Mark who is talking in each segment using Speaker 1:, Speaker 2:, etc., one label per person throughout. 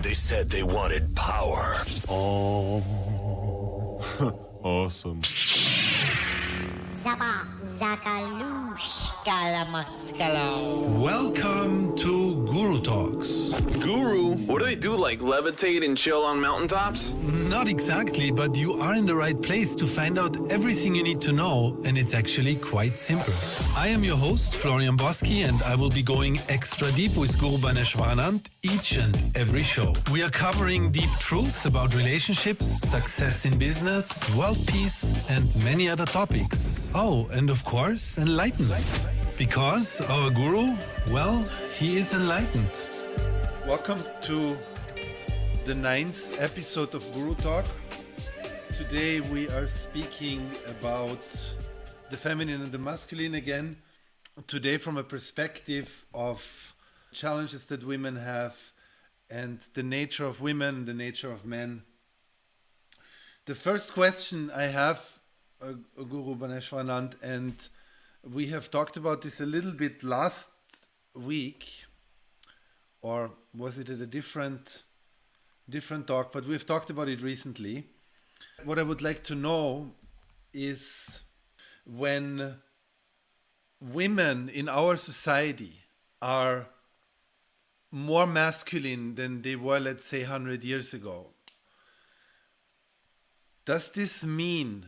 Speaker 1: They said they wanted power.
Speaker 2: Oh, awesome.
Speaker 3: Zapa, Zakalush, Kalamatskalo.
Speaker 4: Welcome to Guru Talks.
Speaker 1: Guru? What do they do, like levitate and chill on mountaintops?
Speaker 4: Not exactly, but you are in the right place to find out everything you need to know, and it's actually quite simple. I am your host, Florian Boschi, and I will be going extra deep with Guru Bhaneswaranand each and every show. We are covering deep truths about relationships, success in business, world peace, and many other topics. Oh, and of course, enlightenment. Because our guru, well, he is enlightened.
Speaker 5: Welcome to the 9th episode of Guru Talk. Today we are speaking about the feminine and the masculine again. Today from a perspective of challenges that women have and the nature of women, the nature of men. The first question I have, Guru Bhaneswaranand, and we have talked about this a little bit last week, or was it at a different talk, but we've talked about it recently. What I would like to know is when women in our society are more masculine than they were, let's say, 100 years ago, does this mean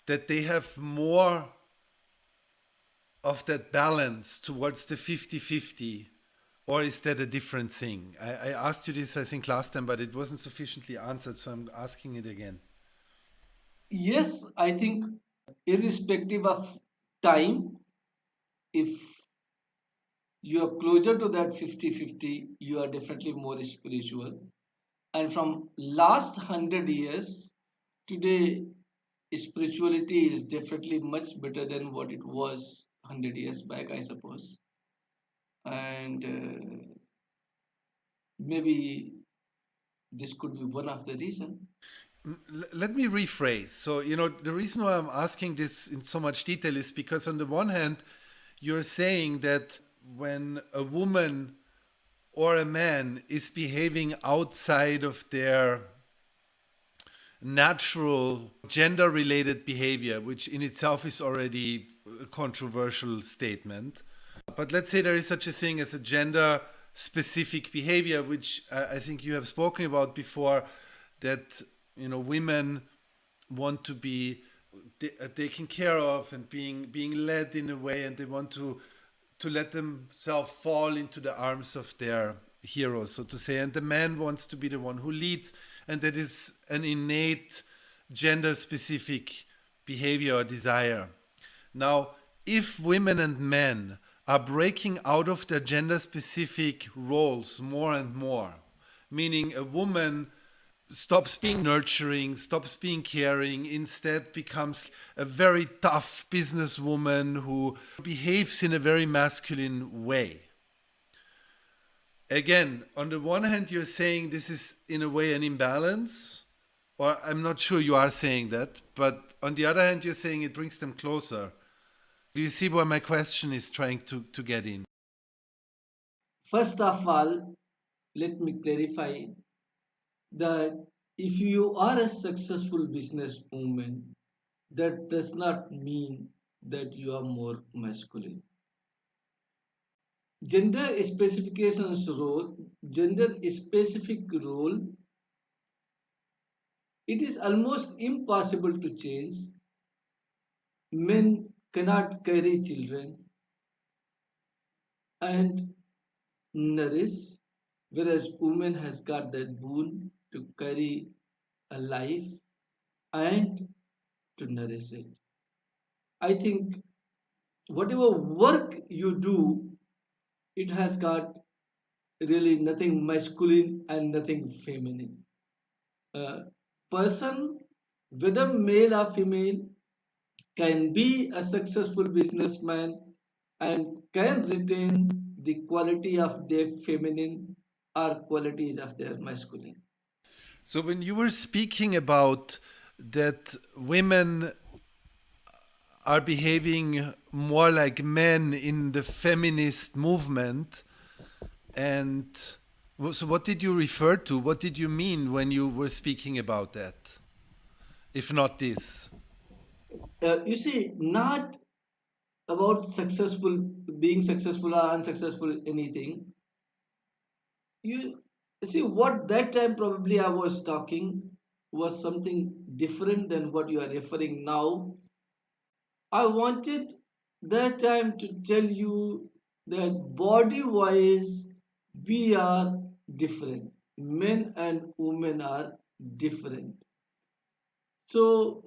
Speaker 5: that they have more of that balance towards the 50-50? Or is that a different thing? I asked you this, I think, last time, but it wasn't sufficiently answered, so I'm asking it again.
Speaker 6: Yes, I think irrespective of time, if you are closer to that 50-50, you are definitely more spiritual. And from last 100 years, today, spirituality is definitely much better than what it was 100 years back, I suppose. And maybe this could be one of the reasons.
Speaker 5: Let me rephrase. So, the reason why I'm asking this in so much detail is because on the one hand, you're saying that when a woman or a man is behaving outside of their natural gender-related behavior, which in itself is already a controversial statement. But let's say there is such a thing as a gender-specific behavior, which I think you have spoken about before, that women want to be taken care of and being led in a way, and they want to let themselves fall into the arms of their heroes, so to say. And the man wants to be the one who leads, and that is an innate gender-specific behavior or desire. Now, if women and men are breaking out of their gender-specific roles more and more, meaning a woman stops being nurturing, stops being caring, instead becomes a very tough businesswoman who behaves in a very masculine way. Again, on the one hand, you're saying this is in a way an imbalance, or I'm not sure you are saying that, but on the other hand, you're saying it brings them closer. Do you see where my question is trying to get in?
Speaker 6: First of all, let me clarify that if you are a successful businesswoman, that does not mean that you are more masculine. Gender specific role, it is almost impossible to change. Men cannot carry children and nourish, whereas women has got that boon to carry a life and to nourish it. I think whatever work you do, it has got really nothing masculine and nothing feminine. A person, whether male or female, can be a successful businessman and can retain the quality of their feminine or qualities of their masculine.
Speaker 5: So when you were speaking about that women are behaving more like men in the feminist movement, and So, what did you refer to? What did you mean when you were speaking about that? If not this.
Speaker 6: You see, not about successful, being successful or unsuccessful, anything. You see, what that time probably I was talking was something different than what you are referring now. I wanted that time to tell you that body wise we are different. Men and women are different. So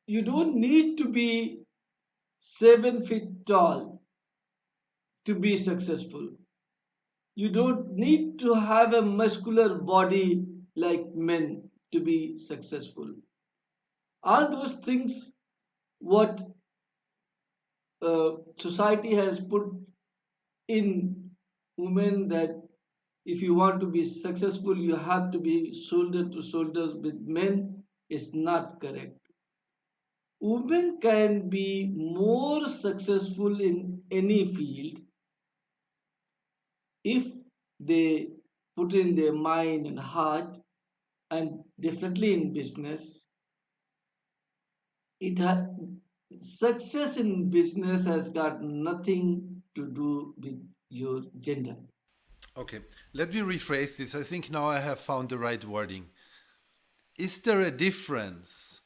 Speaker 6: you don't need to be 7 feet tall to be successful. You don't need to have a muscular body like men to be successful. All those things, what society has put in women, that if you want to be successful, you have to be shoulder to shoulder with men, is not correct. Women can be more successful in any field if they put in their mind and heart, and definitely in business. It ha- Success in business has got nothing to do with your gender.
Speaker 5: Okay, let me rephrase this. I think now I have found the right wording. Is there a difference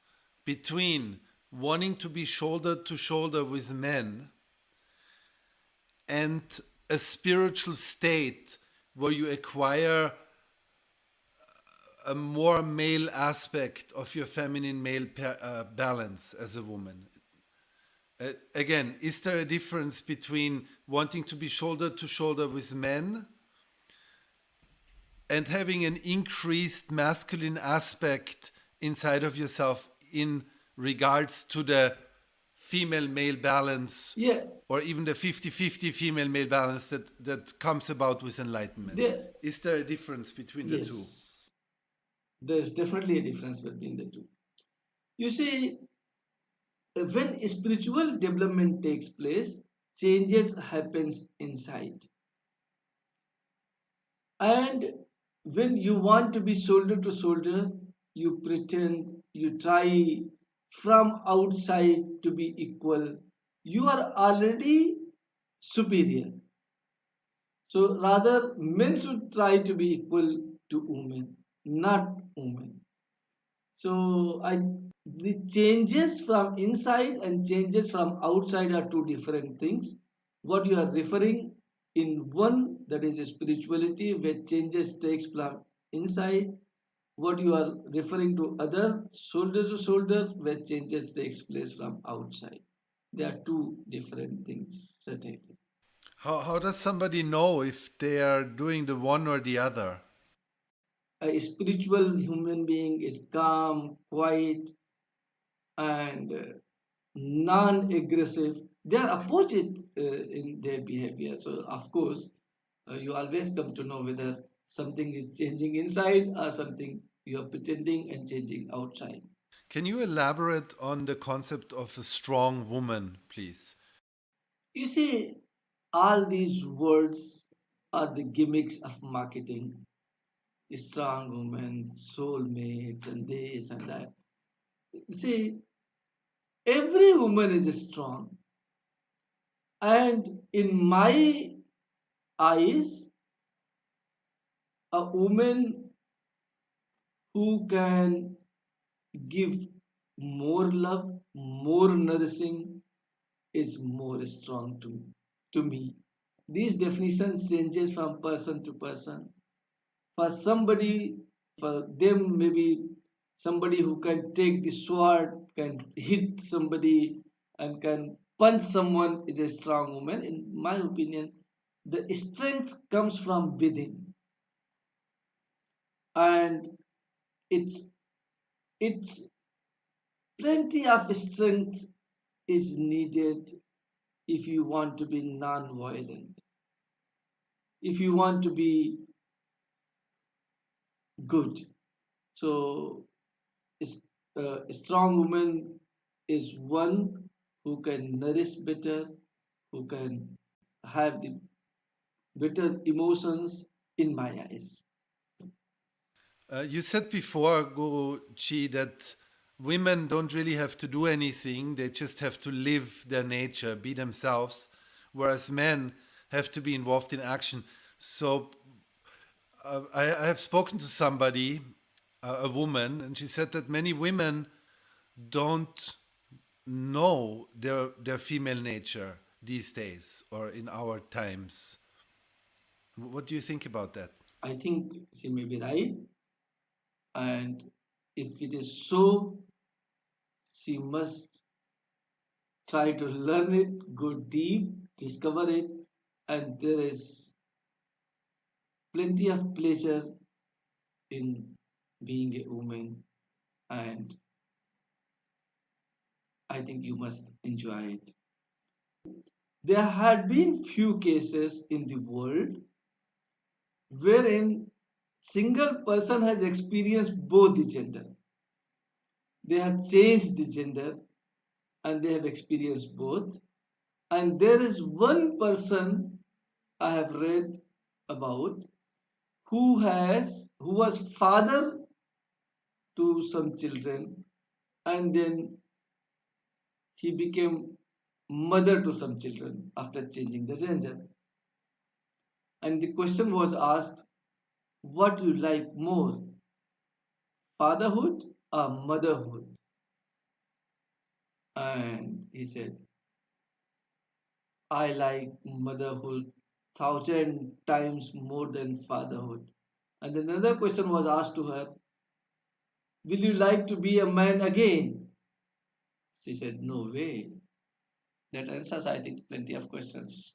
Speaker 5: between wanting to be shoulder to shoulder with men and a spiritual state where you acquire a more male aspect of your feminine male balance as a woman? Again, is there a difference between wanting to be shoulder to shoulder with men and having an increased masculine aspect inside of yourself in regards to the female male balance,
Speaker 6: Yeah,
Speaker 5: or even the 50-50 female male balance that comes about with enlightenment?
Speaker 6: there,
Speaker 5: Is there a difference between the two?
Speaker 6: yes, there's definitely a difference between the two. You see, when spiritual development takes place, changes happens inside. And when you want to be shoulder to shoulder, you pretend, you try from outside to be equal. You are already superior. So rather, men should try to be equal to women, not women. So the changes from inside and changes from outside are two different things. What you are referring in one, that is spirituality, where changes takes from inside. What you are referring to other, shoulder to shoulder, where changes takes place from outside. They are two different things, certainly.
Speaker 5: How does somebody know if they are doing the one or the other?
Speaker 6: A spiritual human being is calm, quiet, and non-aggressive. They are opposite in their behavior. So of course, you always come to know whether something is changing inside or something you are pretending and changing outside.
Speaker 5: Can you elaborate on the concept of a strong woman, please?
Speaker 6: You see, all these words are the gimmicks of marketing. Strong women, soulmates, and this and that. See, every woman is strong, and in my eyes, a woman who can give more love, more nourishing, is more strong to me. These definitions changes from person to person. For somebody, for them maybe somebody who can take the sword, can hit somebody and can punch someone is a strong woman. In my opinion, the strength comes from within, and it's it's plenty of strength is needed if you want to be non-violent, if you want to be good. So a strong woman is one who can nourish better, who can have the better emotions, in my eyes.
Speaker 5: You said before, Guru Chi, that women don't really have to do anything, they just have to live their nature, be themselves, whereas men have to be involved in action. So I have spoken to somebody, a woman, and she said that many women don't know their female nature these days or in our times. What do you think about that?
Speaker 6: I think she may be right, and if it is so, she must try to learn it, go deep, discover it, and there is plenty of pleasure in being a woman, and I think you must enjoy it. There had been few cases in the world wherein single person has experienced both the gender. They have changed the gender and they have experienced both. And there is one person I have read about who was father to some children, and then he became mother to some children after changing the gender. And the question was asked, what do you like more, fatherhood or motherhood? And he said, I like motherhood 1,000 times more than fatherhood. And then another question was asked to her, will you like to be a man again? She said, no way. That answers, I think, plenty of questions.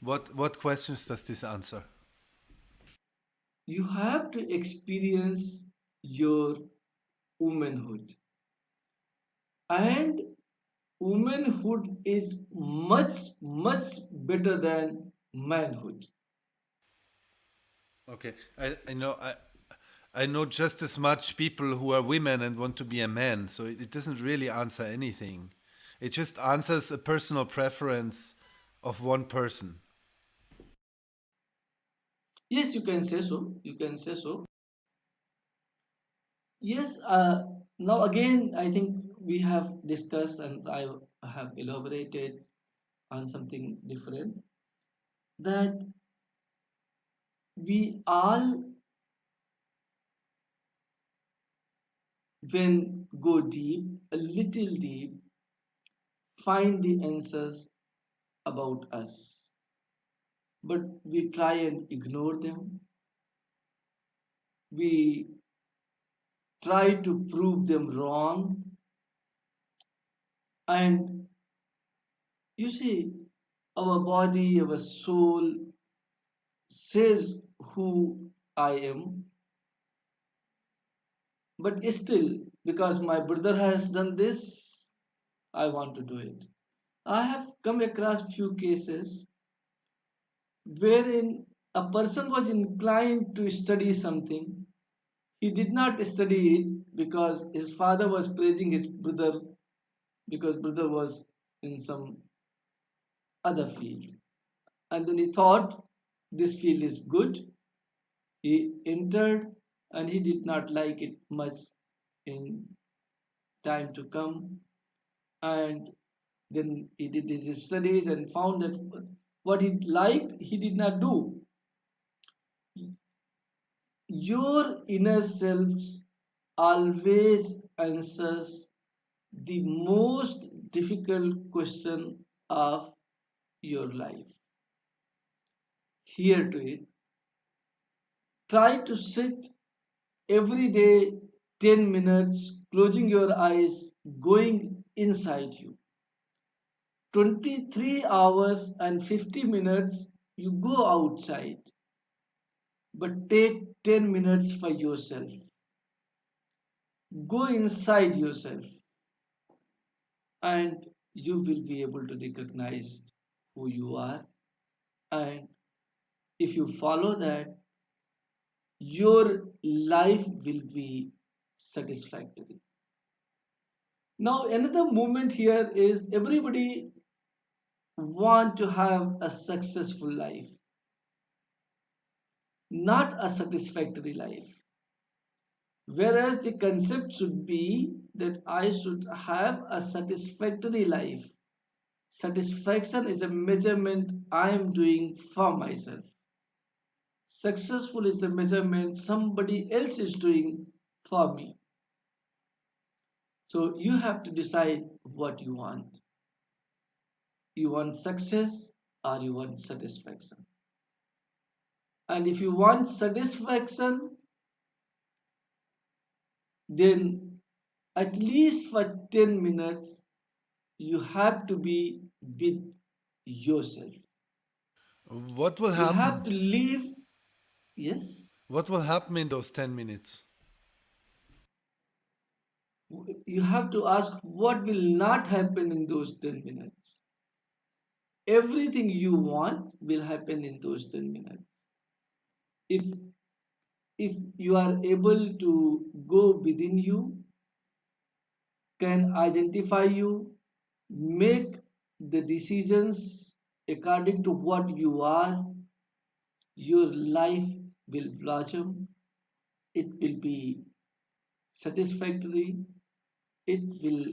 Speaker 5: What questions does this answer?
Speaker 6: You have to experience your womanhood. And womanhood is much, much better than manhood.
Speaker 5: Okay, I know just as much people who are women and want to be a man, so it doesn't really answer anything. It just answers a personal preference of one person.
Speaker 6: Yes, you can say so. You can say so. Yes, now again, I think we have discussed and I have elaborated on something different, that we all, when go deep, a little deep, find the answers about us, but we try and ignore them. We try to prove them wrong, and you see, our body, our soul says who I am, but still, because my brother has done this, I want to do it. I have come across few cases wherein a person was inclined to study something. He did not study it because his father was praising his brother, because brother was in some other field. And then he thought this field is good. He entered and he did not like it much in time to come. And then he did his studies and found that what he liked, he did not do. Your inner selves always answers the most difficult question of your life. Here to it. Try to sit every day 10 minutes, closing your eyes, going inside you. 23 hours and 50 minutes, you go outside, but take 10 minutes for yourself. Go inside yourself, and you will be able to recognize who you are. And if you follow that, your life will be satisfactory. Now, another movement here is everybody want to have a successful life. not a satisfactory life. Whereas the concept should be that I should have a satisfactory life. Satisfaction is a measurement I am doing for myself. Successful is the measurement somebody else is doing for me. So you have to decide what you want. You want success or you want satisfaction. And if you want satisfaction, then at least for 10 minutes, you have to be with yourself.
Speaker 5: What will
Speaker 6: You have
Speaker 5: happen?
Speaker 6: to live, yes,
Speaker 5: What will happen in those 10 minutes?
Speaker 6: you have to ask what will not happen in those 10 minutes. Everything you want will happen in those 10 minutes. If if you are able to go within you, can identify you, make the decisions according to what you are, your life will blossom, it will be satisfactory, it will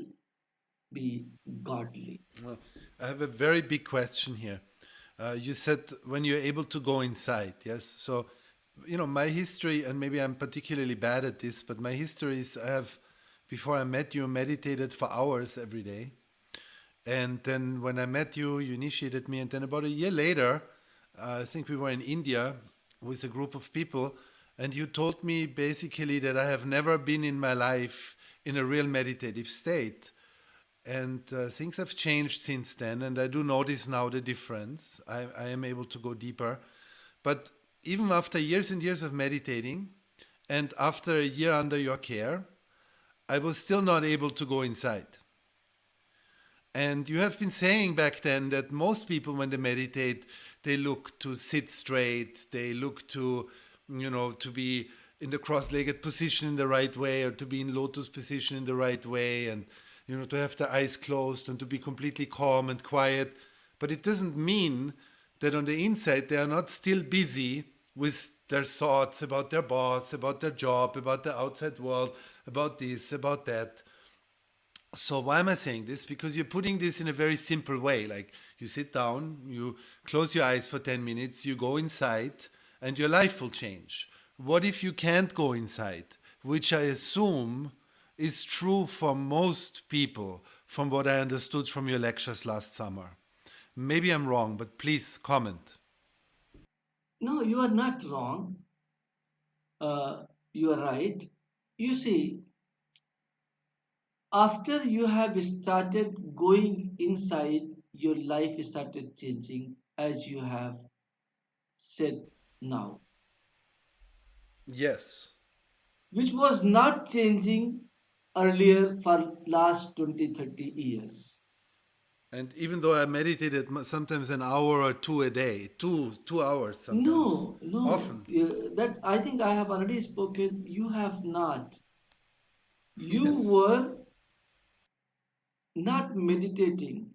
Speaker 6: be godly.
Speaker 5: Well, I have a very big question here. You said when you're able to go inside, yes? So, my history, and maybe I'm particularly bad at this, but my history is before I met you, meditated for hours every day. And then when I met you, you initiated me. And then about a year later, I think we were in India with a group of people. And you told me basically that I have never been in my life in a real meditative state. And things have changed since then. And I do notice now the difference. I am able to go deeper. But even after years and years of meditating, and after a year under your care, I was still not able to go inside. And you have been saying back then that most people, when they meditate, they look to sit straight, they look to, to be in the cross-legged position in the right way, or to be in lotus position in the right way, and, to have their eyes closed and to be completely calm and quiet. But it doesn't mean that on the inside they are not still busy with their thoughts about their boss, about their job, about the outside world, about this, about that. So why am I saying this? Because you're putting this in a very simple way. Like you sit down, you close your eyes for 10 minutes, you go inside, and your life will change. What if you can't go inside? Which I assume is true for most people, from what I understood from your lectures last summer. Maybe I'm wrong, but please comment.
Speaker 6: No, you are not wrong. You are right. You see, after you have started going inside, your life started changing as you have said now,
Speaker 5: Yes.
Speaker 6: which was not changing earlier for last 20, 30 years.
Speaker 5: And even though I meditated sometimes an hour or two a day, two hours sometimes,
Speaker 6: No, no,
Speaker 5: often.
Speaker 6: that I think I have already spoken. You have not. You
Speaker 5: Yes.
Speaker 6: were not meditating.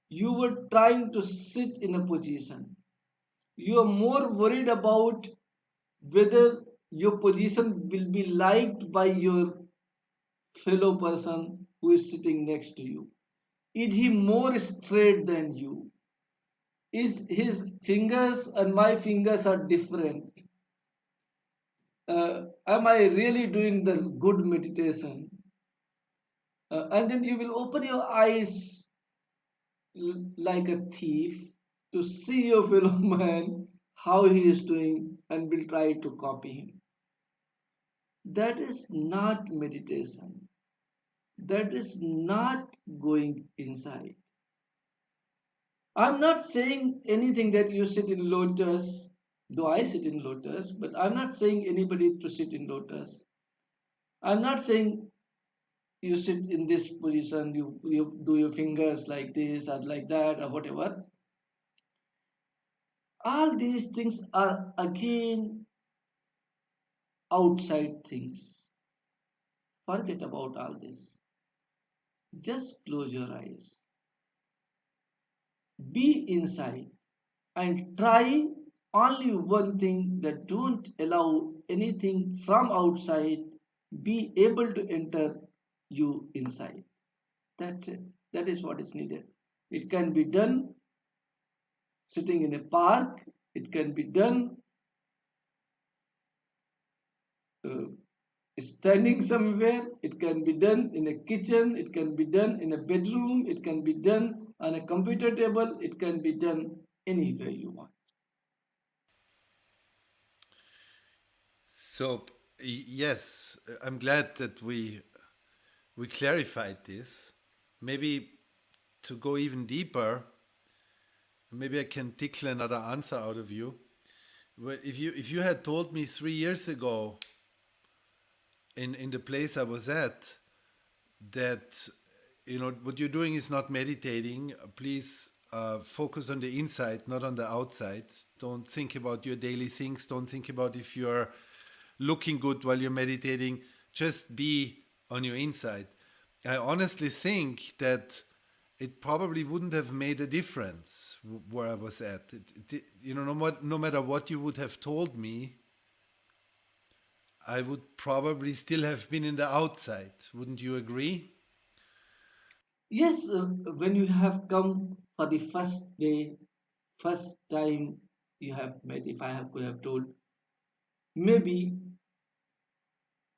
Speaker 6: You were trying to sit in a position. You are more worried about whether your position will be liked by your fellow person who is sitting next to you. Is he more straight than you? Is his fingers and my fingers are different? Am I really doing the good meditation? And then you will open your eyes like a thief to see your fellow man how he is doing and will try to copy him. That is not meditation. That is not going inside. I'm not saying anything that you sit in lotus, though I sit in lotus, but I'm not saying anybody to sit in lotus. I'm not saying you sit in this position, you do your fingers like this or like that or whatever. All these things are again outside things. Forget about all this. Just close your eyes. Be inside and try. only one thing, that don't allow anything from outside be able to enter you inside. That's it. That is what is needed. It can be done sitting in a park, it can be done uh, standing somewhere, it can be done in a kitchen, it can be done in a bedroom, it can be done on a computer table, it can be done anywhere you want.
Speaker 5: So, yes, I'm glad that we clarified this. Maybe to go even deeper, maybe I can tickle another answer out of you. Well, if you had told me 3 years ago in the place I was at that what you're doing is not meditating, please focus on the inside, not on the outside. Don't think about your daily things. Don't think about if you're looking good while you're meditating. Just be on your inside. I honestly think that it probably wouldn't have made a difference where I was at. No matter what you would have told me, I would probably still have been in the outside. Wouldn't you agree?
Speaker 6: Yes, when you have come for the first day, first time you have met, if I have could have told, maybe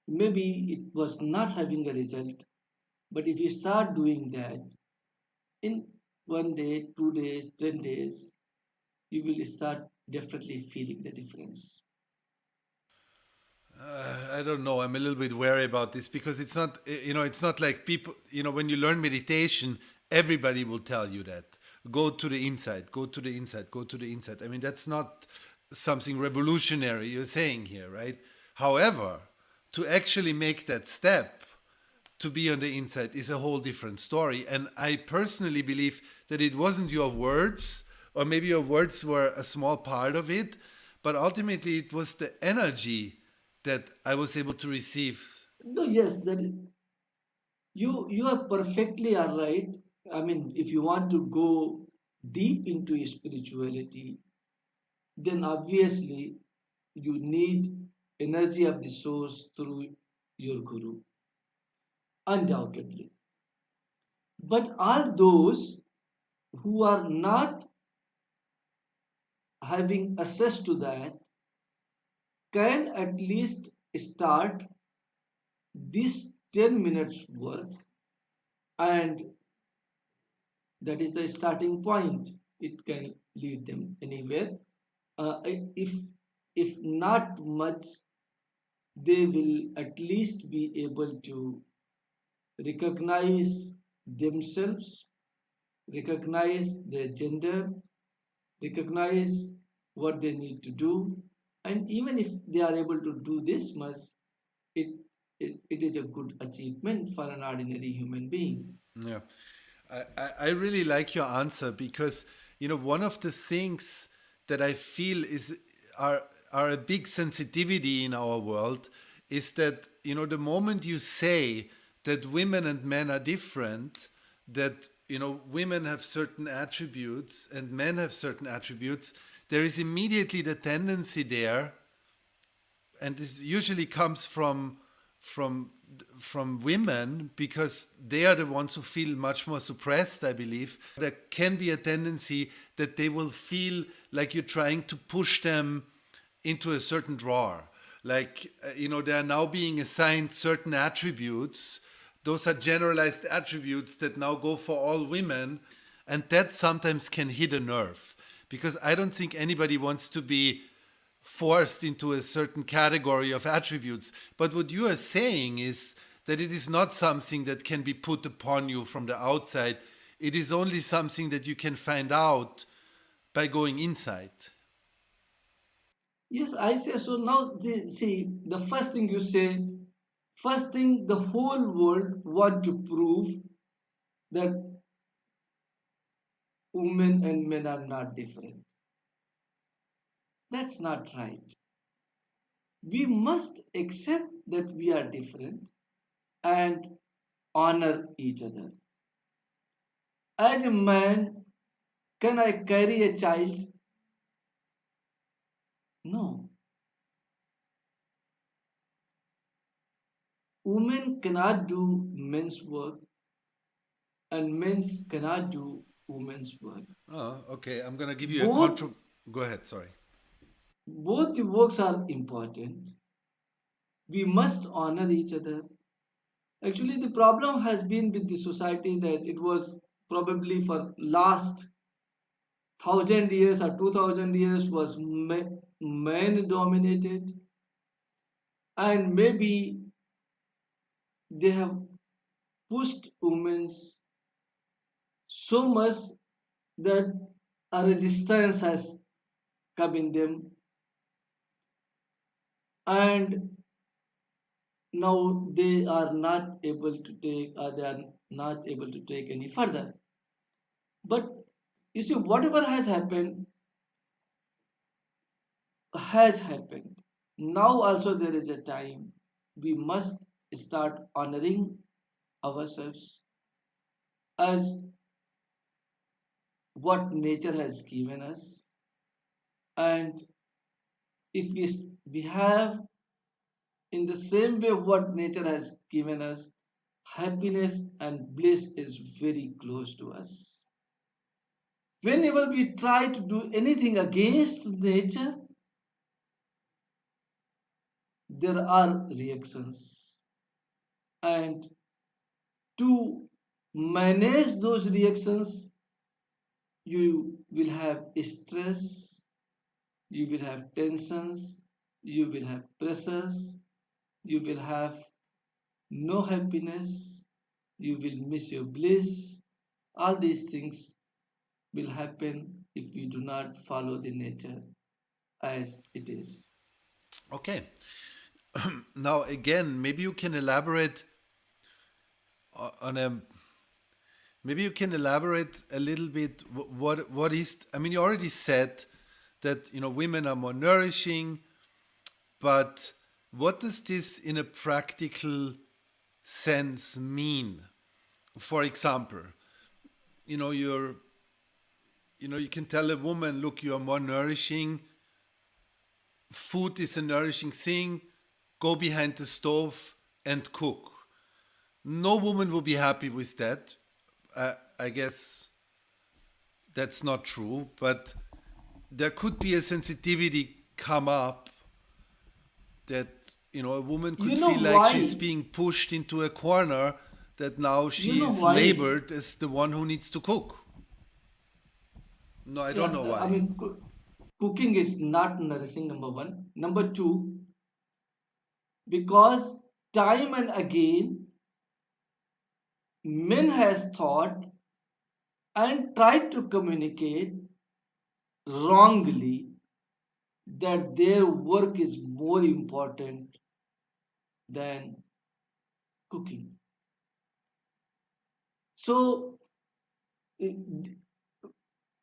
Speaker 6: maybe it was not having a result, but if you start doing that in 1 day, 2 days, 10 days, you will start definitely feeling the difference.
Speaker 5: I don't know. I'm a little bit wary about this because it's not like people, when you learn meditation, everybody will tell you that. Go to the inside, go to the inside, go to the inside. I mean, that's not something revolutionary you're saying here, right? However, to actually make that step to be on the inside is a whole different story. And I personally believe that it wasn't your words, or maybe your words were a small part of it, but ultimately it was the energy that I was able to receive.
Speaker 6: No, yes, that is, you are perfectly all right. I mean, if you want to go deep into spirituality, then obviously you need energy of the source through your guru, undoubtedly. But all those who are not having access to that can at least start this 10 minutes work, and that is the starting point. It can lead them anywhere. If not much, they will at least be able to recognize themselves, recognize their gender, recognize what they need to do, and even if they are able to do this much, it it is a good achievement for an ordinary human being.
Speaker 5: Yeah. I really like your answer because one of the things that I feel are are a big sensitivity in our world is that the moment you say that women and men are different, that women have certain attributes and men have certain attributes, there is immediately the tendency there, and this usually comes from from women because they are the ones who feel much more suppressed, I believe. There can be a tendency that they will feel like you're trying to push them into a certain drawer, like they are now being assigned certain attributes. Those are generalized attributes that now go for all women, and that sometimes can hit a nerve because I don't think anybody wants to be forced into a certain category of attributes. But what you are saying is that it is not something that can be put upon you from the outside. It is only something that you can find out by going inside.
Speaker 6: Yes, I say so. Now, see, the first thing you say, first thing the whole world want to prove that women and men are not different. That's not right. We must accept that we are different and honor each other. As a man, can I carry a child? No, women cannot do men's work and men cannot do women's work.
Speaker 5: Oh, okay. I'm gonna give you a
Speaker 6: Both
Speaker 5: contra. Go ahead. Sorry.
Speaker 6: both the works are important. We must honor each other. Actually, the problem has been with the society that it was probably for last 1,000 years or 2,000 years was men dominated, and maybe they have pushed women so much that a resistance has come in them, and now they are not able to take, or they are not able to take any further. But you see, whatever has happened. Now also there is a time we must start honoring ourselves as what nature has given us, and if we have in the same way what nature has given us, happiness and bliss is very close to us. Whenever we try to do anything against nature, there are reactions, and to manage those reactions you will have stress, you will have tensions, you will have pressures, you will have no happiness, you will miss your bliss. All these things will happen if we do not follow the nature as it is.
Speaker 5: Okay. Now again, maybe you can elaborate on a. Maybe you can elaborate a little bit. What is? I mean, you already said that women are more nourishing, but what does this in a practical sense mean? For example, you're you can tell a woman, look, you are more nourishing. Food is a nourishing thing. Go behind the stove and cook. No woman will be happy with that. I guess that's not true, but there could be a sensitivity come up that a woman
Speaker 6: You
Speaker 5: could
Speaker 6: know
Speaker 5: feel like she's
Speaker 6: why?
Speaker 5: being pushed into a corner, that now
Speaker 6: You
Speaker 5: she
Speaker 6: know
Speaker 5: is
Speaker 6: why?
Speaker 5: labeled as the one who needs to cook. No, I don't
Speaker 6: Yeah,
Speaker 5: know
Speaker 6: I
Speaker 5: why.
Speaker 6: mean, cooking is not nourishing, number one. Number two, because time and again men has thought and tried to communicate wrongly that their work is more important than cooking. So, eh,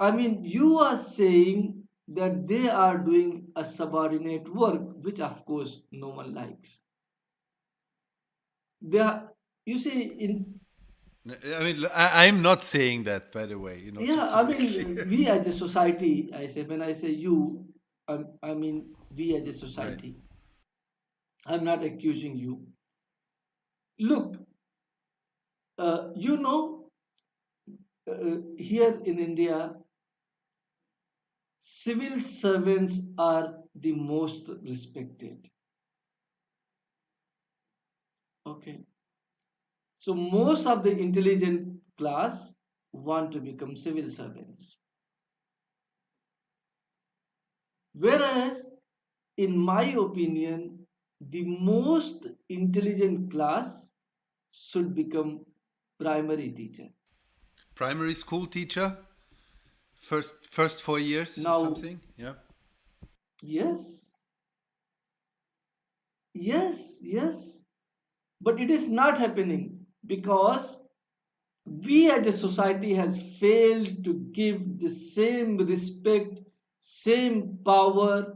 Speaker 6: I mean, you are saying that they are doing a subordinate work, which of course no one likes. They are, you see, in
Speaker 5: I mean, I'm not saying that, by the way,
Speaker 6: yeah,
Speaker 5: just to
Speaker 6: I
Speaker 5: be
Speaker 6: mean,
Speaker 5: clear.
Speaker 6: we as a society, I say, when I say you, I mean we as a
Speaker 5: Right.
Speaker 6: society. I'm not accusing you. Look, you know, here in India, civil servants are the most respected. Okay. So most of the intelligent class want to become civil servants. Whereas, in my opinion, the most intelligent class should become primary teacher.
Speaker 5: Primary school teacher, first 4 years or
Speaker 6: Now,
Speaker 5: something. Yeah.
Speaker 6: yes, yes, but it is not happening because we as a society has failed to give the same respect, same power,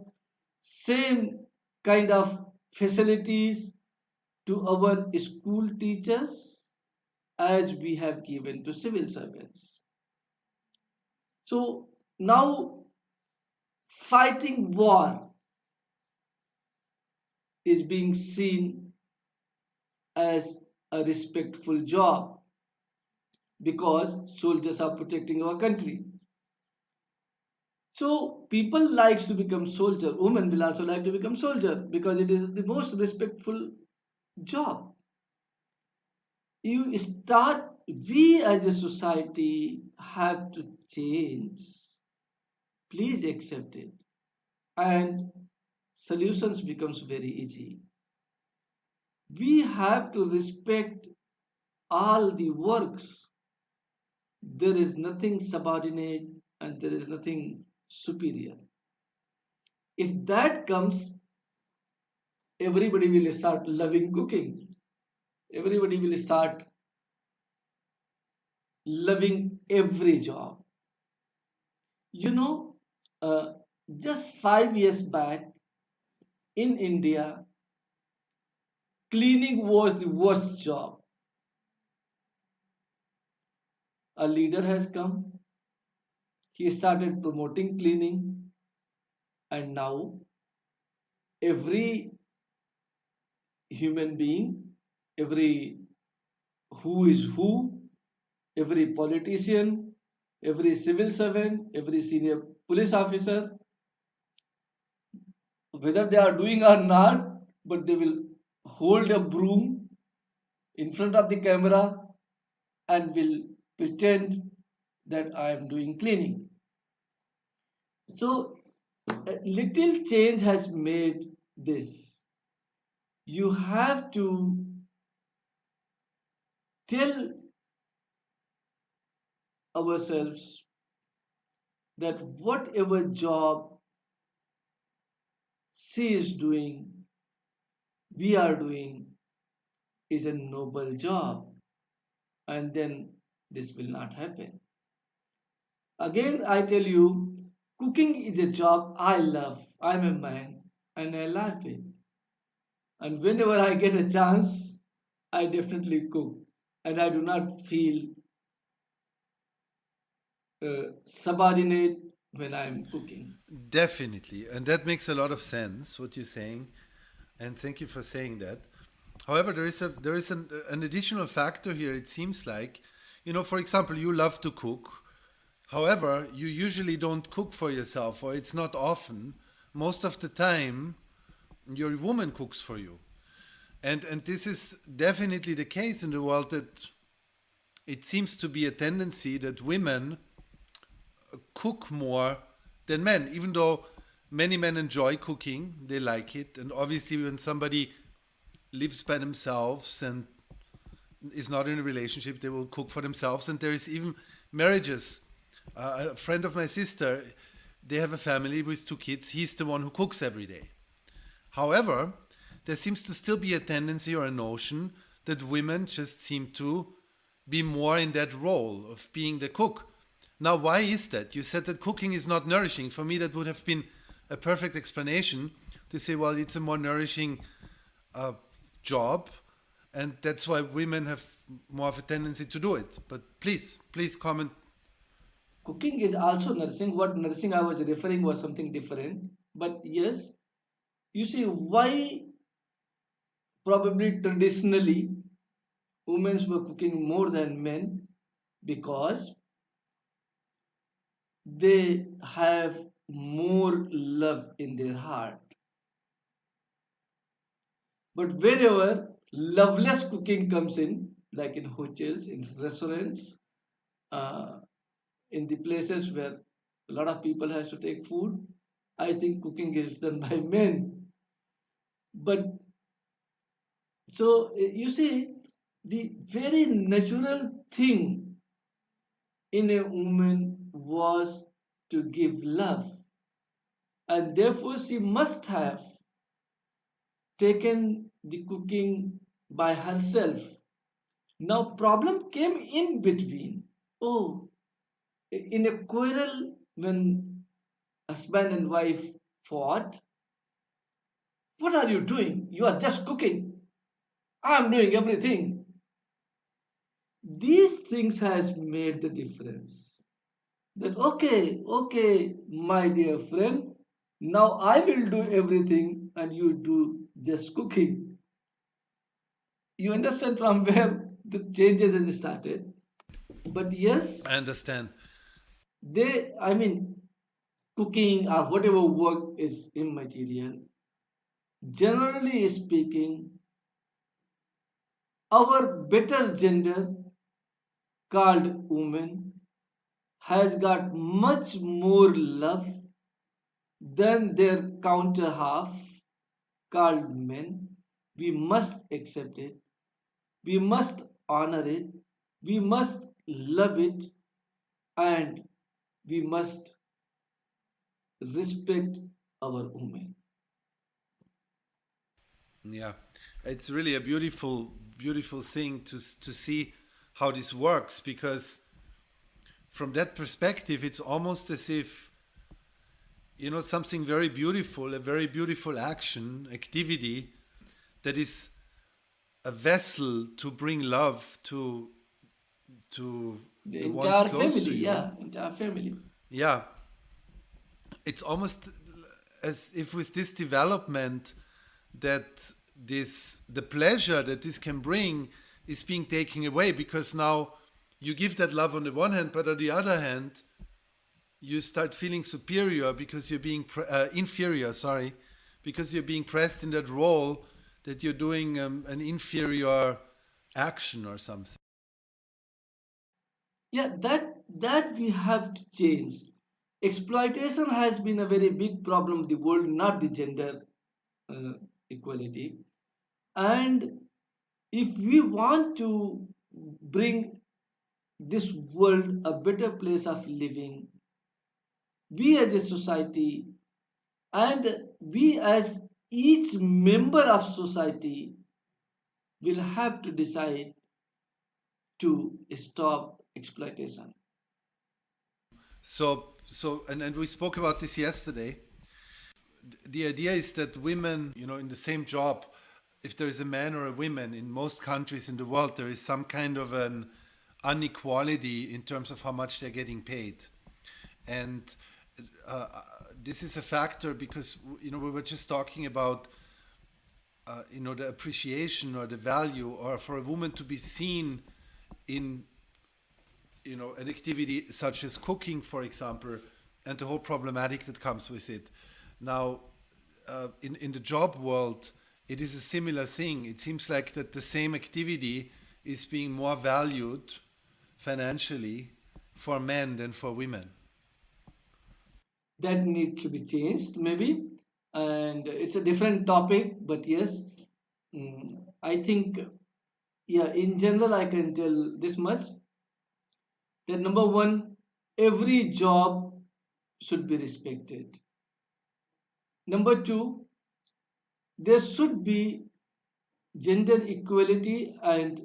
Speaker 6: same kind of facilities to our school teachers as we have given to civil servants. So now fighting war. is being seen as a respectful job because soldiers are protecting our country. So people likes to become soldier. Women will also like to become soldier because it is the most respectful job. You start, we as a society have to change. Please accept it. And solutions becomes very easy. We have to respect all the works. There is nothing subordinate and there is nothing superior. If that comes, everybody will start loving cooking. Everybody will start loving every job. You know, uh, just 5 years back in India, cleaning was the worst job. A leader has come, he started promoting cleaning, and now every human being, every who is who, every politician, every civil servant, every senior police officer, whether they are doing or not, but they will hold a broom in front of the camera and will pretend that I am doing cleaning. So, a little change has made this. You have to tell ourselves that whatever job she is doing, we are doing, is a noble job, and then this will not happen. Again, I tell you, cooking is a job I love. I'm a man and I love it. And whenever I get a chance, I definitely cook. And I do not feel subordinate when I'm cooking.
Speaker 5: Definitely. And that makes a lot of sense, what you're saying. And thank you for saying that. However, there is an additional factor here, it seems like. For example, you love to cook. However, you usually don't cook for yourself, or it's not often. Most of the time, your woman cooks for you. And this is definitely the case in the world, that it seems to be a tendency that women cook more than men, even though many men enjoy cooking, they like it. And obviously, when somebody lives by themselves and is not in a relationship, they will cook for themselves. And there is even marriages. A friend of my sister, they have a family with 2 kids. He's the one who cooks every day. However, there seems to still be a tendency or a notion that women just seem to be more in that role of being the cook. Now, why is that? You said that cooking is not nourishing. For me, that would have been a perfect explanation to say, well, it's a more nourishing job, and that's why women have more of a tendency to do it. But please comment.
Speaker 6: Cooking is also nursing. What nursing I was referring was something different. But yes, you see, why probably traditionally women were cooking more than men? Because they have more love in their heart. But wherever loveless cooking comes in, like in hotels, in restaurants, uh, in the places where a lot of people has to take food, I think cooking is done by men. But so you see, the very natural thing in a woman was to give love, and therefore she must have taken the cooking by herself. Now problem came in between. Oh, in a quarrel when husband and wife fought, what are you doing? You are just cooking. I'm doing everything. These things has made the difference. That okay, my dear friend, Now I will do everything and you do just cooking. You understand from where the changes has started. But yes,
Speaker 5: I understand.
Speaker 6: I mean, cooking or whatever work is immaterial. Generally speaking, our better gender called women has got much more love than their counter half called men. We must accept it. We must honor it. We must love it. And we must respect our women.
Speaker 5: Yeah, it's really a beautiful thing to see how this works, because from that perspective, it's almost as if, something very beautiful, a very beautiful activity that is a vessel to bring love to
Speaker 6: The
Speaker 5: the ones
Speaker 6: entire
Speaker 5: close to
Speaker 6: family,
Speaker 5: you.
Speaker 6: yeah, entire family.
Speaker 5: Yeah, it's almost as if with this development that the pleasure that this can bring is being taken away, because now you give that love on the one hand, but on the other hand you start feeling superior because you're being inferior, sorry, because you're being pressed in that role that you're doing an inferior action or something.
Speaker 6: Yeah, that we have to change. Exploitation has been a very big problem of the world, not the gender uh, equality. And if we want to bring this world a better place of living, we as a society and we as each member of society will have to decide to stop exploitation.
Speaker 5: And we spoke about this yesterday. The idea is that women, in the same job, if there is a man or a woman in most countries in the world, there is some kind of an inequality in terms of how much they're getting paid. And uh, this is a factor because, we were just talking about, the appreciation or the value, or for a woman to be seen in, an activity such as cooking, for example, and the whole problematic that comes with it. Now, in the job world, it is a similar thing. It seems like that the same activity is being more valued financially for men than for women.
Speaker 6: That need to be changed maybe, and it's a different topic, but yes, I think, yeah, in general I can tell this much, that number one, every job should be respected. Number two, there should be gender equality, and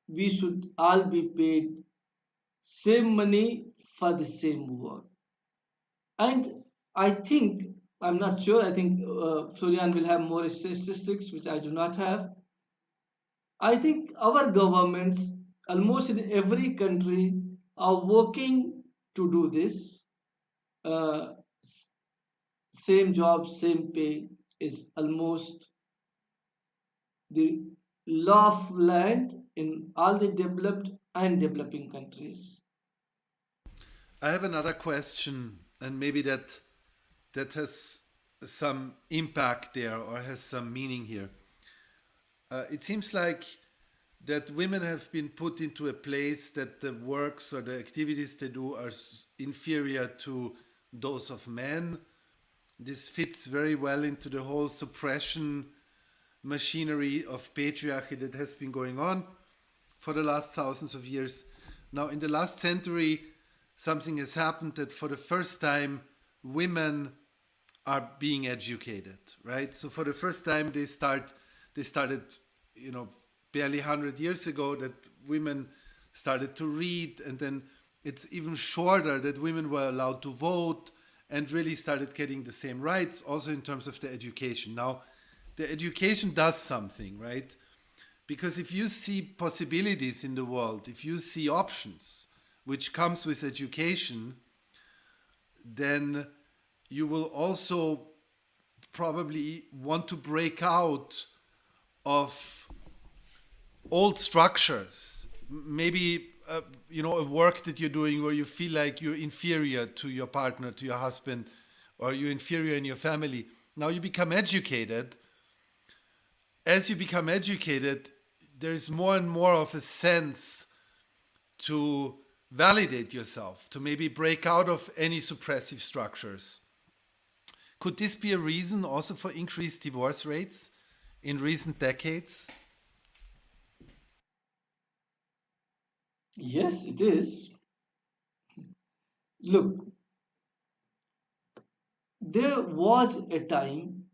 Speaker 6: we should all be paid same money for the same work. And I think, I'm not sure, I think Florian will have more statistics, which I do not have. I think our governments, almost in every country, are working to do this. Uh, Same job, same pay is almost the law of land in all the developed and developing countries.
Speaker 5: I have another question, and maybe that has some impact there or has some meaning here. It seems like that women have been put into a place that the works or the activities they do are inferior to those of men. This fits very well into the whole suppression machinery of patriarchy that has been going on for the last thousands of years. Now, in the last century, something has happened that for the first time, women are being educated, right? So for the first time, they started, barely 100 years ago, that women started to read, and then it's even shorter that women were allowed to vote and really started getting the same rights, also in terms of the education. Now, the education does something, right? Because if you see possibilities in the world, if you see options, which comes with education, then you will also probably want to break out of old structures. Maybe a work that you're doing where you feel like you're inferior to your partner, to your husband, or you're inferior in your family. Now you become educated. As you become educated, there's more and more of a sense to validate yourself, to maybe break out of any suppressive structures. Could this be a reason also for increased divorce rates in recent decades?
Speaker 6: Yes, it is. Look, there was a time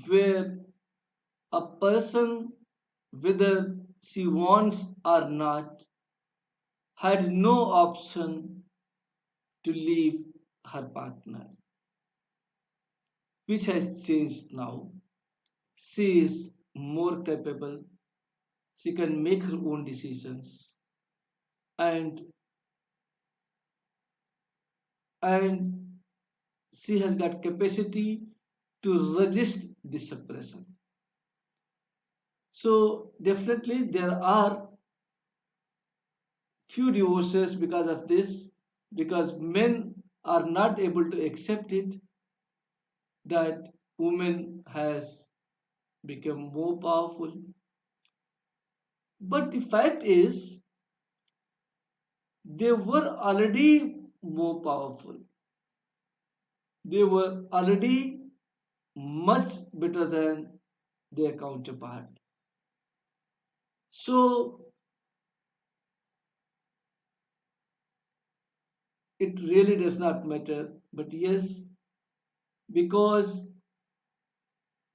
Speaker 6: where a person, whether she wants or not, had no option to leave her partner, which has changed now. She is more capable, she can make her own decisions, and and she has got capacity to resist this suppression. So definitely there are few divorces because of this, because men are not able to accept it that women has become more powerful. But the fact is they were already more powerful. They were already much better than their counterpart. So it really does not matter. But yes, because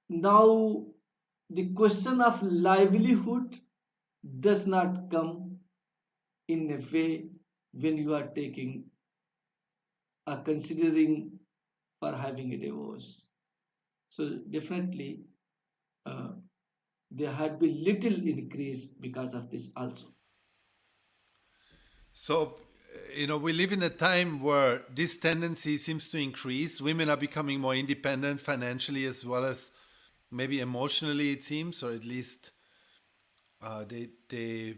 Speaker 6: now the question of livelihood does not come in a way when you are taking or considering for having a divorce. So definitely uh, there had been little increase because of this also.
Speaker 5: So, we live in a time where this tendency seems to increase. Women are becoming more independent financially as well as maybe emotionally, it seems, or at least they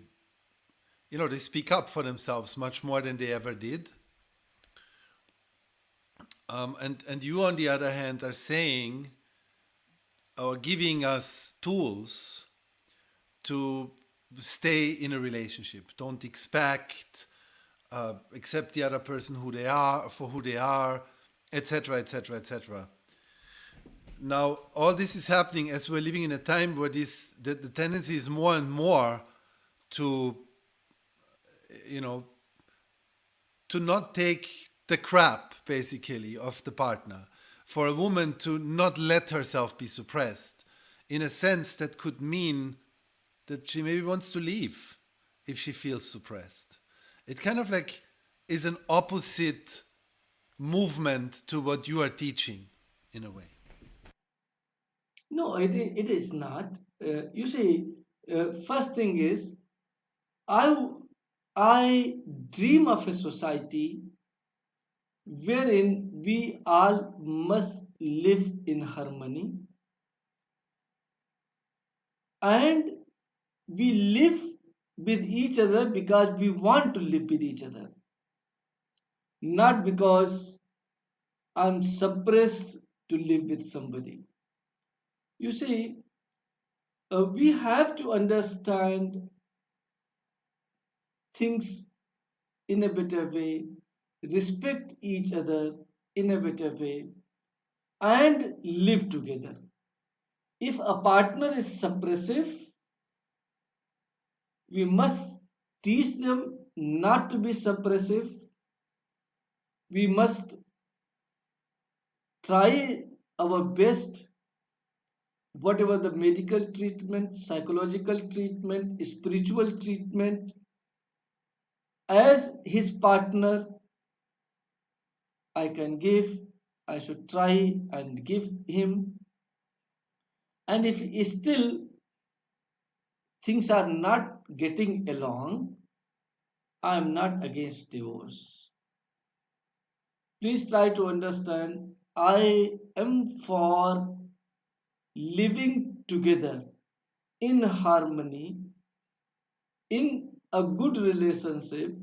Speaker 5: speak up for themselves much more than they ever did. And you, on the other hand, are saying or giving us tools to stay in a relationship. Don't expect, accept the other person who they are for who they are, etc., etc., etc. Now, all this is happening as we're living in a time where the tendency is more and more to, you know, to not take the crap, basically, of the partner. For a woman to not let herself be suppressed, in a sense that could mean that she maybe wants to leave if she feels suppressed. It kind of like is an opposite movement to what you are teaching, in a way.
Speaker 6: No, it is not. You see, first thing is, I, I dream of a society wherein we all must live in harmony and we live with each other because we want to live with each other, not because I'm suppressed to live with somebody. You see, we have to understand things in a better way, respect each other in a better way, and live together. If a partner is suppressive, we must teach them not to be suppressive. We must try our best, whatever the medical treatment, psychological treatment, spiritual treatment, as his partner, I can give, I should try and give him. And if still things are not getting along, I am not against divorce. Please try to understand, I am for living together in harmony, in a good relationship,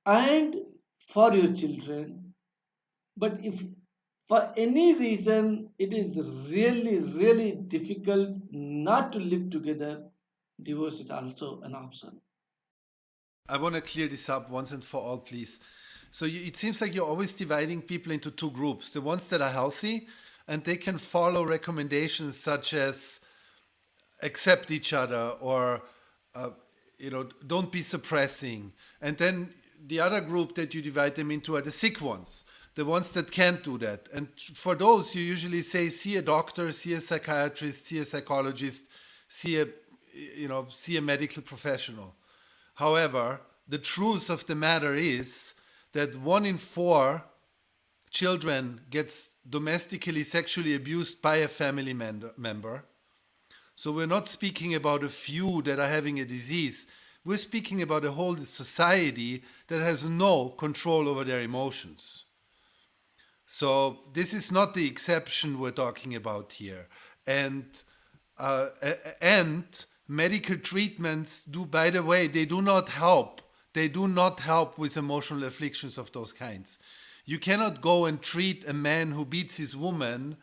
Speaker 6: and for your children. But if for any reason it is really, really difficult not to live together, divorce is also an option.
Speaker 5: I want to clear this up once and for all, please. So it seems like you're always dividing people into two groups: the ones that are healthy and they can follow recommendations such as accept each other, or uh, don't be suppressing, and then the other group that you divide them into are the sick ones, the ones that can't do that. And for those you usually say, see a doctor, see a psychiatrist, see a psychologist, see a medical professional. However, the truth of the matter is that 1 in 4 children gets domestically sexually abused by a family member. So we're not speaking about a few that are having a disease. We're speaking about a whole society that has no control over their emotions. So this is not the exception we're talking about here. And medical treatments do, by the way, they do not help. They do not help with emotional afflictions of those kinds. You cannot go and treat a man who beats his woman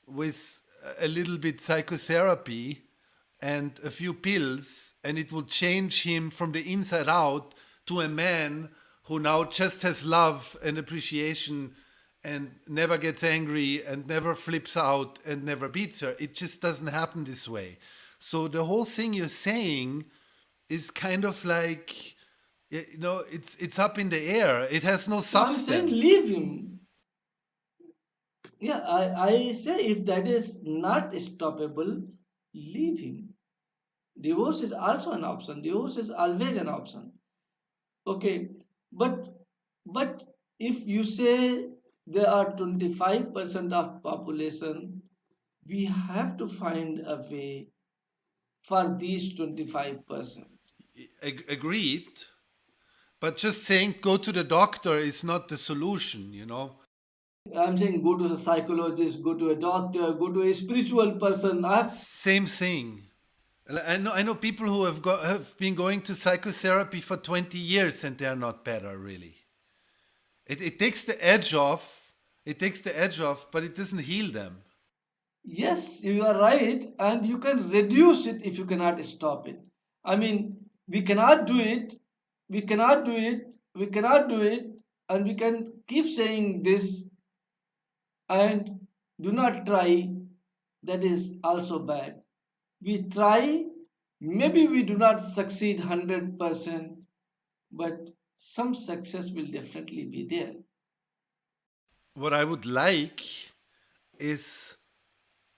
Speaker 5: with a little bit psychotherapy and a few pills, and it will change him from the inside out to a man who now just has love and appreciation and never gets angry and never flips out and never beats her. It just doesn't happen this way. So the whole thing you're saying is kind of like, it's up in the air. It has no substance.
Speaker 6: I'm saying leave him. Yeah, I say if that is not stoppable, leave him. Divorce is also an option. Divorce is always an option. Okay, but if you say there are 25% of population, we have to find a way for these 25%.
Speaker 5: Agreed. But just saying go to the doctor is not the solution,
Speaker 6: I'm saying go to a psychologist, go to a doctor, go to a spiritual person.
Speaker 5: Same thing. I know people who have been going to psychotherapy for 20 years and they're not better, really. It takes the edge off. It takes the edge off, but it doesn't heal them.
Speaker 6: Yes, you are right, and you can reduce it if you cannot stop it. I mean, we cannot do it, we cannot do it, we cannot do it, and we can keep saying this and do not try. That is also bad. We try, maybe we do not succeed 100%, but some success will definitely be there.
Speaker 5: What I would like is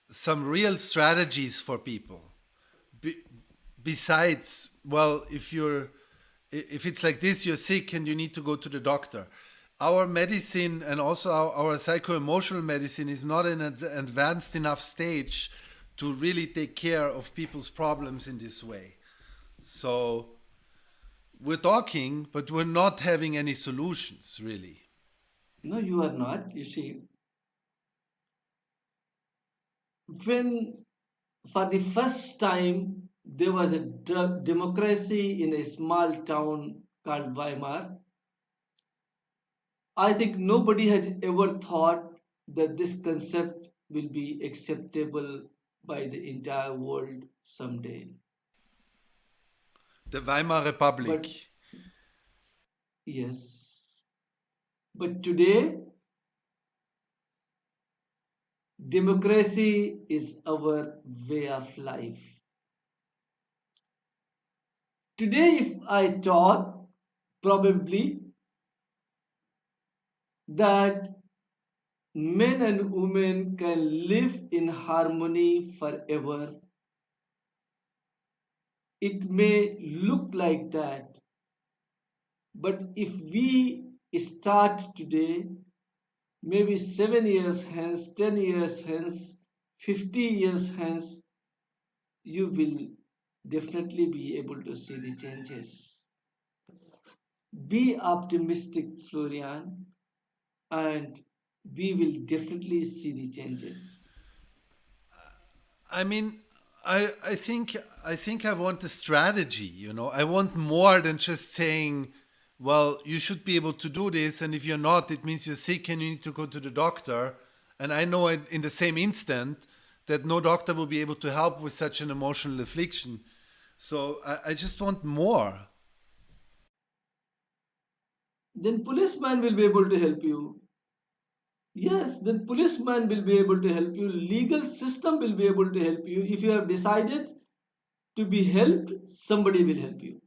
Speaker 5: some real strategies for people. Besides, well, if it's like this, you're sick and you need to go to the doctor. Our medicine and also our psycho-emotional medicine is not in an advanced enough stage to really take care of people's problems in this way. So we're talking, but we're not having any solutions, really.
Speaker 6: No, you are not. You see, when for the first time there was a democracy in a small town called Weimar, I think nobody has ever thought that this concept will be acceptable by the entire world someday.
Speaker 5: The Weimar Republic.
Speaker 6: But yes, but today democracy is our way of life. Today, if I talk, probably that men and women can live in harmony forever, it may look like that. But if we start today, maybe 7 years hence, 10 years hence, 50 years hence, you will definitely be able to see the changes. Be optimistic, Florian, and we will definitely see the changes.
Speaker 5: I mean, I think I want a strategy, you know. I want more than just saying, well, you should be able to do this, and if you're not, it means you're sick and you need to go to the doctor. And I know in the same instant that no doctor will be able to help with such an emotional affliction. So I just want more.
Speaker 6: Then policeman will be able to help you. Yes, then policeman will be able to help you. Legal system will be able to help you. If you have decided to be helped, somebody will help you.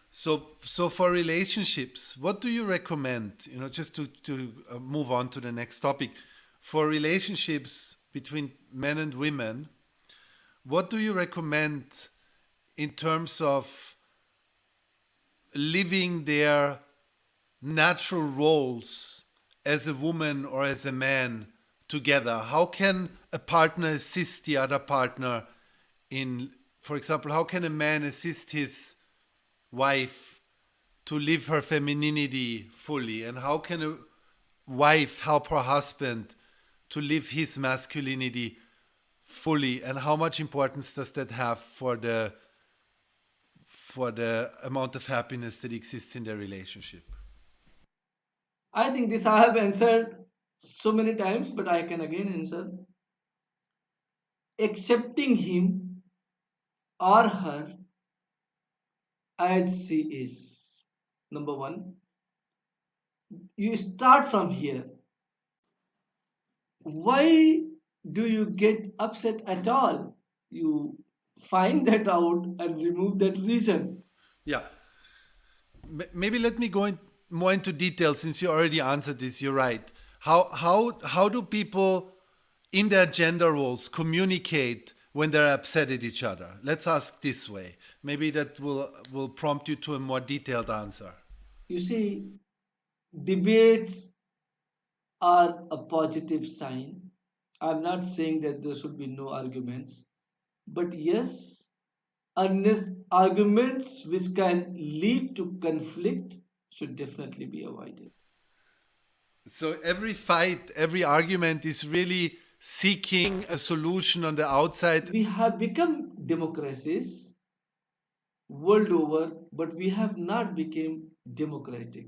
Speaker 5: So for relationships, what do you recommend? You know, just to move on to the next topic, for relationships between men and women, what do you recommend in terms of living their natural roles as a woman or as a man together? How can a partner assist the other partner in, for example, how can a man assist his wife to live her femininity fully? And how can a wife help her husband to live his masculinity fully? And how much importance does that have for the amount of happiness that exists in their relationship?
Speaker 6: I think this I have answered so many times, but I can again answer. Accepting him or her as she is. Number one, you start from here. Why do you get upset at all? You find that out and remove that reason.
Speaker 5: Yeah. Maybe let me go more into detail since you already answered this. You're right. How do people in their gender roles communicate when they're upset at each other? Let's ask this way. Maybe that will prompt you to a more detailed answer.
Speaker 6: You see, debates are a positive sign. I'm not saying that there should be no arguments, but yes, unless arguments which can lead to conflict should definitely be avoided.
Speaker 5: So every fight, every argument is really seeking a solution on the outside.
Speaker 6: We have become democracies world over, but we have not become democratic.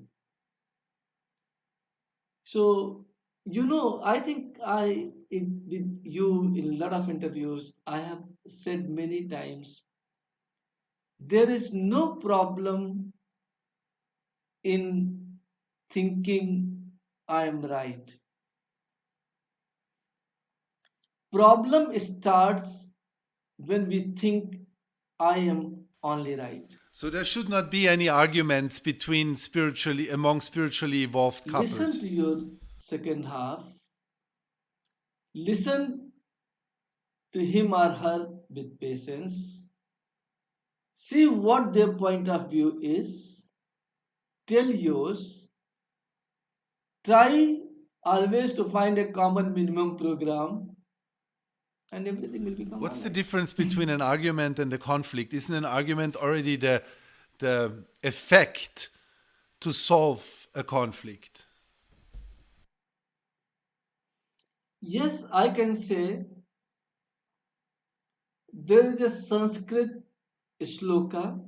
Speaker 6: So, I think with you in a lot of interviews, I have said many times there is no problem in thinking I am right. Problem starts when we think I am only right.
Speaker 5: So there should not be any arguments among spiritually evolved
Speaker 6: Listen to
Speaker 5: couples.
Speaker 6: your second half. Listen to him or her with patience. See what their point of view is. Tell yours. Try always to find a common minimum program and everything will become
Speaker 5: What's the
Speaker 6: alright.
Speaker 5: difference between an argument and a conflict? Isn't an argument already the effect to solve a conflict?
Speaker 6: Yes, I can say there is a Sanskrit shloka,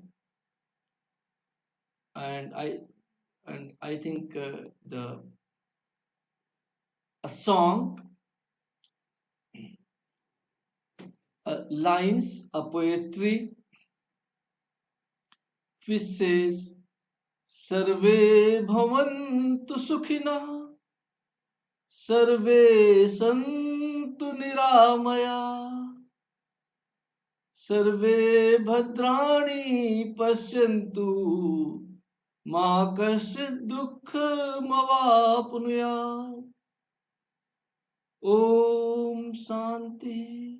Speaker 6: and I think the a song, lines, a poetry, which says, "Sarve bhavantu sukhina, सर्वे सन्तु निरामया सर्वे भद्राणि पश्यन्तु मा कश्चित् दुःखमवाप्नुयात् Om Shanti.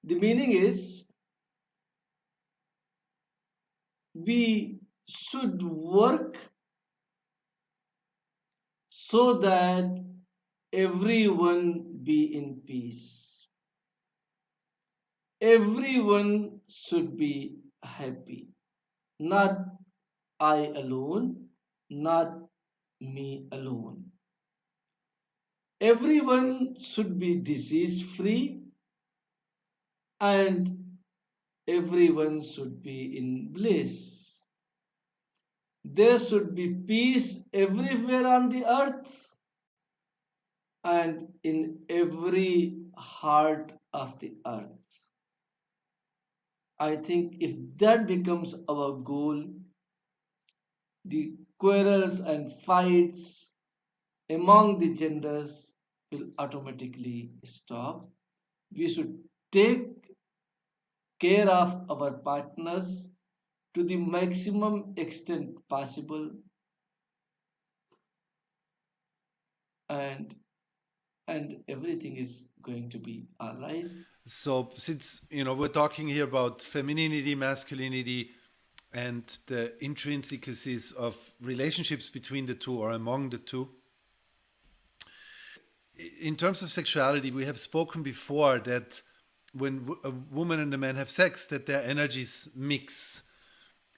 Speaker 6: The meaning is we should work so that everyone be in peace. Everyone should be happy. Not I alone, not me alone. Everyone should be disease free and everyone should be in bliss. There should be peace everywhere on the earth and in every heart of the earth. I think if that becomes our goal, the quarrels and fights among the genders will automatically stop. We should take care of our partners to the maximum extent possible, and everything is going to be all right.
Speaker 5: So since we're talking here about femininity, masculinity, and the intrinsicies of relationships between the two or among the two, in terms of sexuality, we have spoken before that when a woman and a man have sex, that their energies mix,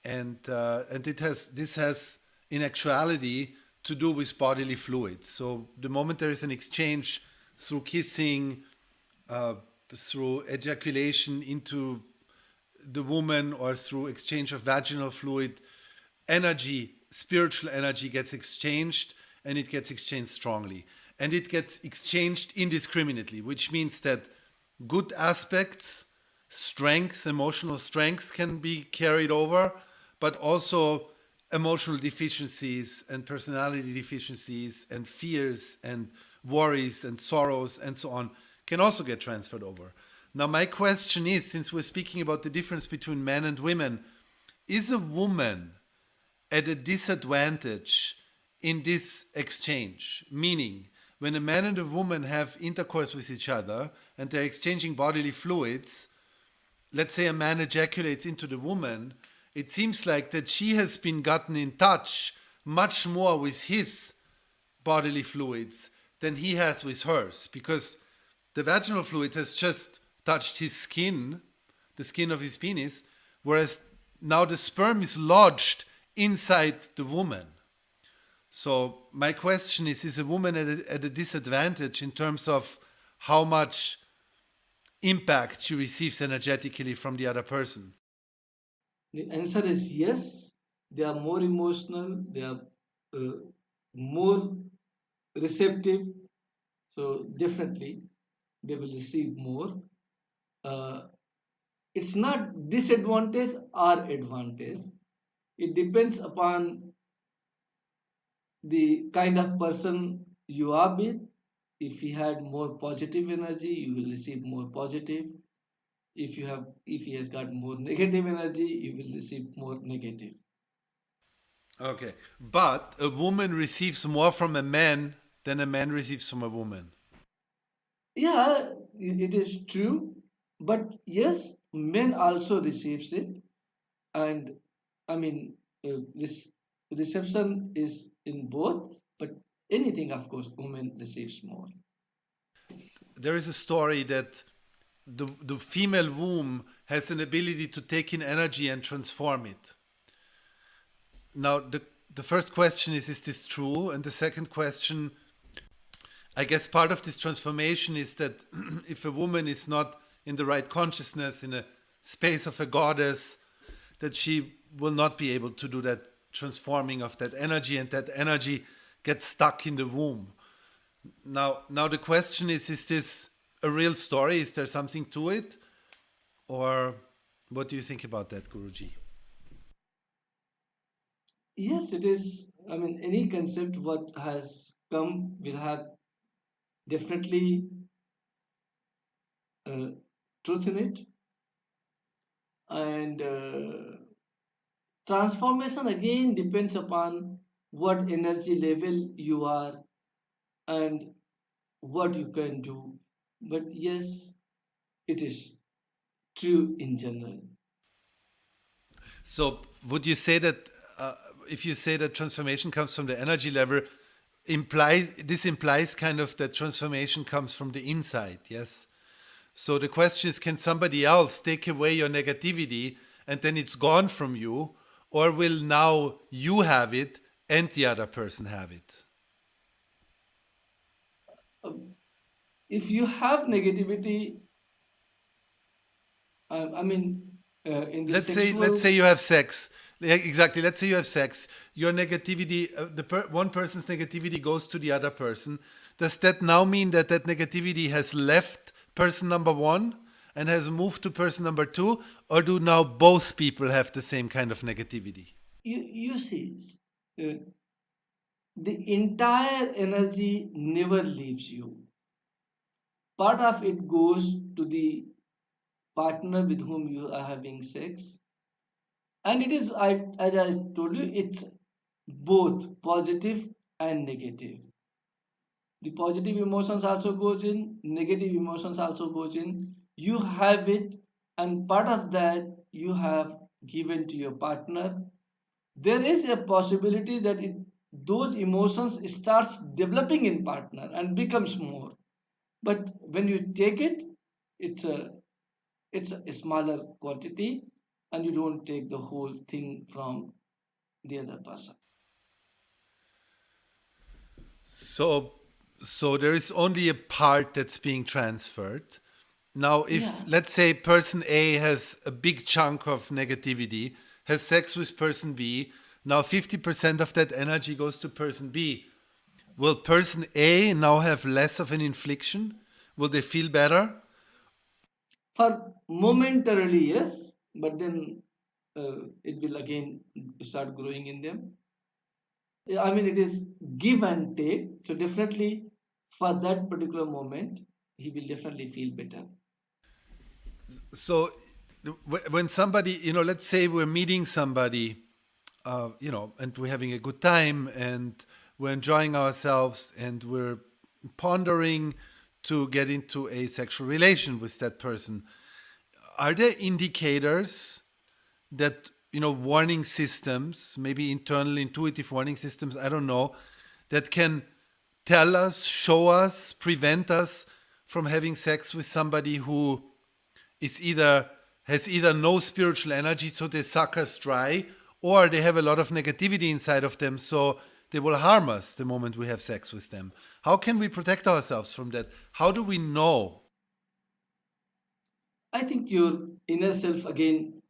Speaker 5: and this has in actuality to do with bodily fluids. So the moment there is an exchange through kissing, through ejaculation into the woman, or through exchange of vaginal fluid, energy, spiritual energy gets exchanged, and it gets exchanged strongly. And it gets exchanged indiscriminately, which means that good aspects, strength, emotional strength can be carried over, but also emotional deficiencies and personality deficiencies and fears and worries and sorrows and so on can also get transferred over. Now, my question is, since we're speaking about the difference between men and women, is a woman at a disadvantage in this exchange? Meaning, when a man and a woman have intercourse with each other and they're exchanging bodily fluids, let's say a man ejaculates into the woman, it seems like that she has been gotten in touch much more with his bodily fluids than he has with hers, because the vaginal fluid has just touched his skin, the skin of his penis, whereas now the sperm is lodged inside the woman. So my question is a woman at a disadvantage in terms of how much impact she receives energetically from the other person?
Speaker 6: The answer is yes. They are more emotional, they are uh, more receptive, so definitely they will receive more. Uh, it's not disadvantage or advantage. It depends upon the kind of person you are with. If he had more positive energy, you will receive more positive. If he has got more negative energy, you will receive more negative.
Speaker 5: Okay. But a woman receives more from a man than a man receives from a woman.
Speaker 6: Yeah, it is true, but yes, men also receives it, and I mean, reception is in both, but anything, of course, women receives more.
Speaker 5: There is a story that the female womb has an ability to take in energy and transform it. Now, the first question is this true? And the second question, I guess part of this transformation is that if a woman is not in the right consciousness, in a space of a goddess, that she will not be able to do that transforming of that energy, and that energy gets stuck in the womb. Now the question is this a real story? Is there something to it? Or what do you think about that, Guruji?
Speaker 6: Yes, it is. I mean, any concept what has come will have definitely uh, truth in it, and transformation again depends upon what energy level you are and what you can do. But yes, it is true in general.
Speaker 5: So would you say that if you say that transformation comes from the energy level, this implies kind of that transformation comes from the inside, yes? So the question is, can somebody else take away your negativity and then it's gone from you? Or will now you have it and the other person have it?
Speaker 6: If you have negativity, I mean, in the
Speaker 5: Let's
Speaker 6: sexual,
Speaker 5: say you have sex. Yeah, exactly. Let's say you have sex. Your negativity, one person's negativity goes to the other person. Does that now mean that that negativity has left person number one and has moved to person number two, or do now both people have the same kind of negativity?
Speaker 6: you see, uh, the entire energy never leaves you. Part of it goes to the partner with whom you are having sex, and it is, as I told you, it's both positive and negative. The positive emotions also goes in, negative emotions also goes in. You have it, and part of that you have given to your partner. There is a possibility that those emotions starts developing in partner and becomes more. But when you take it, it's a it's a smaller quantity, and you don't take the whole thing from the other person.
Speaker 5: So, so there is only a part that's being transferred. Now, if
Speaker 6: Yeah.
Speaker 5: let's say person A has a big chunk of negativity, has sex with person B, now 50% of that energy goes to person B. Will person A now have less of an infliction? Will they feel better?
Speaker 6: For momentarily, yes, but then it will again start growing in them. I mean, it is give and take. So definitely, for that particular moment, he will definitely feel better.
Speaker 5: So when somebody, let's say we're meeting somebody, and we're having a good time and we're enjoying ourselves and we're pondering to get into a sexual relation with that person. Are there indicators that, warning systems, maybe internal intuitive warning systems, I don't know, that can tell us, show us, prevent us from having sex with somebody who has either no spiritual energy, so they suck us dry, or they have a lot of negativity inside of them, so they will harm us the moment we have sex with them? How can we protect ourselves from that? How do we know?
Speaker 6: I think your inner self again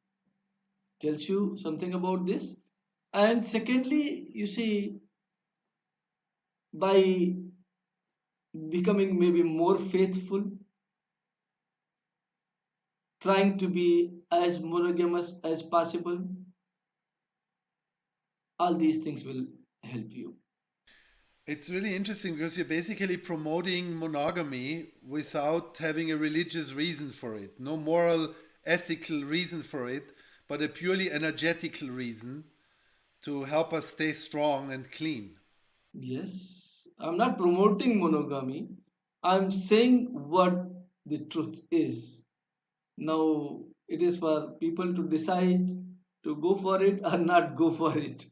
Speaker 6: tells you something about this. And secondly, you see, by becoming maybe more faithful, trying to be as monogamous as possible, all these things will help you.
Speaker 5: It's really interesting because you're basically promoting monogamy without having a religious reason for it. No moral, ethical reason for it, but a purely energetical reason to help us stay strong and clean.
Speaker 6: Yes, I'm not promoting monogamy. I'm saying what the truth is. Now, it is for people to decide to go for it or not go for it.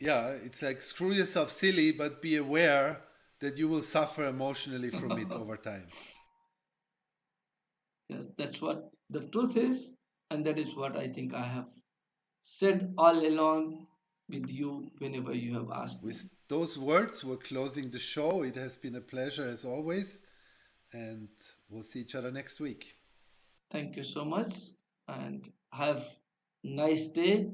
Speaker 5: Yeah, it's like screw yourself silly, but be aware that you will suffer emotionally from it over time.
Speaker 6: Yes, that's what the truth is, and that is what I think I have said all along with you whenever you have asked me.
Speaker 5: With those words, we're closing the show. It has been a pleasure as always, and we'll see each other next week.
Speaker 6: Thank you so much, and have nice day.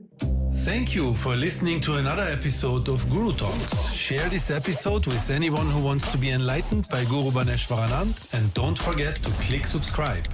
Speaker 4: Thank you for listening to another episode of Guru Talks. Share this episode with anyone who wants to be enlightened by Guru Bhaneswaranand, and don't forget to click subscribe.